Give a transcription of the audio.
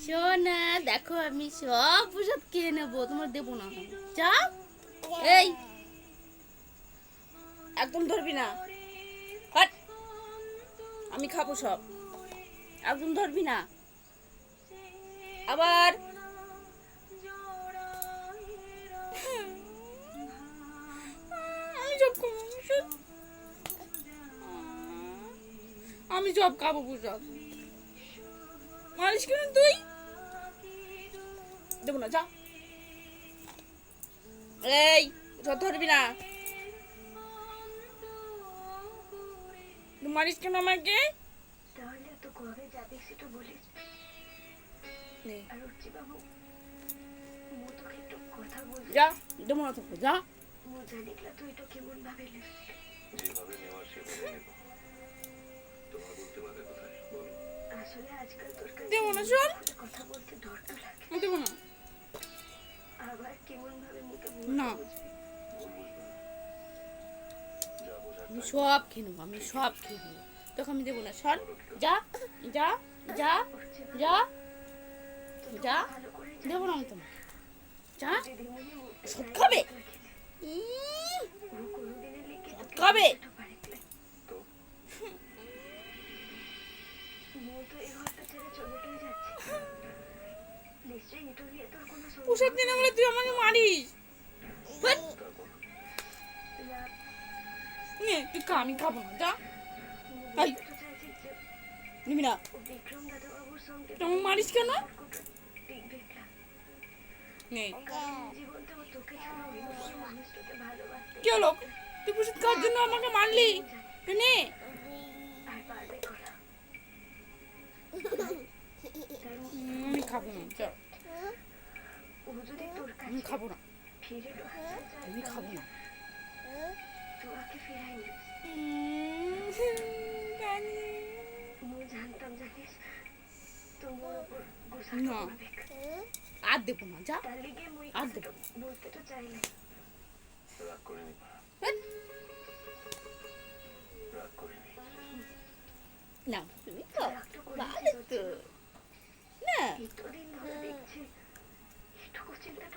সোনা দেখো আমি সব ওষুধ খেয়ে নেবো, তোমার দেবো না। যা, এই একদম ধরবি না। হাট, আমি খাবো সব, একদম ধরবি না। আবার আমি সব খাবো ওষুধ। আমি সব খাবো ওষুধ। মারিস কেন তুই? দেবো না, যা। এই ওষুধ ধরবি না। তুই মারিস কেন আমাকে? তাহলে তো কবে যাবে সেটা বলিস। নে, আর উঠছি বাবু, মু তোকে একটু কথা বলছি। যা, দেবো না তোকে, যা। মু জানি না তুই এটা কেমন ভাবে নিস। যেভাবে নেওয়ার সেভাবে নেব। তোমার বলতে বাধা কোথায় বলো? আসলে আজকাল তোর কাছে দেবো না, শোন। খুলে কথা বলতে ডরটা লাগে। আমি দেবো না। আবার কেমন ভাবে মুখে না। বুঝবি। ভুল বুঝবে না। যা বোঝার আমি তাই সব খেয়ে নেবো, আমি সব খেয়ে নেবো, তোকে আমি দেবো না। সর, যা, যা, যা, উঠছি যা, বাবু, যা। ভালো করে দেবো না আমি তোমাকে, যা। দিদিমণি মুখটা সব চাই খাবে? রাখলে। উম, ও কোনোদিনই লিখে সব তোকে খাবে? ছোট পারিকলে। তো মু তো এই ঘরটা ছেড়ে চলে গিয়ে যাচ্ছে। নিশ্চয়ই এটা নিয়ে তোর কোনো ওসব দিনে বলে তুই আমাকে মারিস। ধ্যাৎ, তারপর না, নে, তুই খা, আমি খাবো না, যা। মু এই, বলতে তো চাইছি যে নিবি না। ও বিক্রম দাদাবাবুর সঙ্গে তুই আমাকে মারিস কেন? সম্পর্কটা টিকবে না। নে, কারণ জীবনটা ও তোকে ছাড়া অন্য কোনো মানুষটাকে ভালোবাসতে কি হলো? তুই ওষুধ খাওয়ার জন্য আমাকে মারলি? তো নে। আর পারবে করা। তাই আমি খাবো না, যা। ও যদি তোর আমি কাছে খাবো না, ফিরে আসতে চায় আমি খাবো না। তোমাকে ফেরাই নিস। জানি। মু জানতাম জানিস তোমার উপর গোসা না। করবে। আর দেবো না, যা। তার লিগে মুই আর কথাটা বলতে তো চাইলে। রাগ করিনি মা, ধ্যাৎ, রাগ করিনি। না, তুমি তো রাগটা করে ভালো তো। না। এতদিন ধরে দেখছি এটুকু চিন্তাটা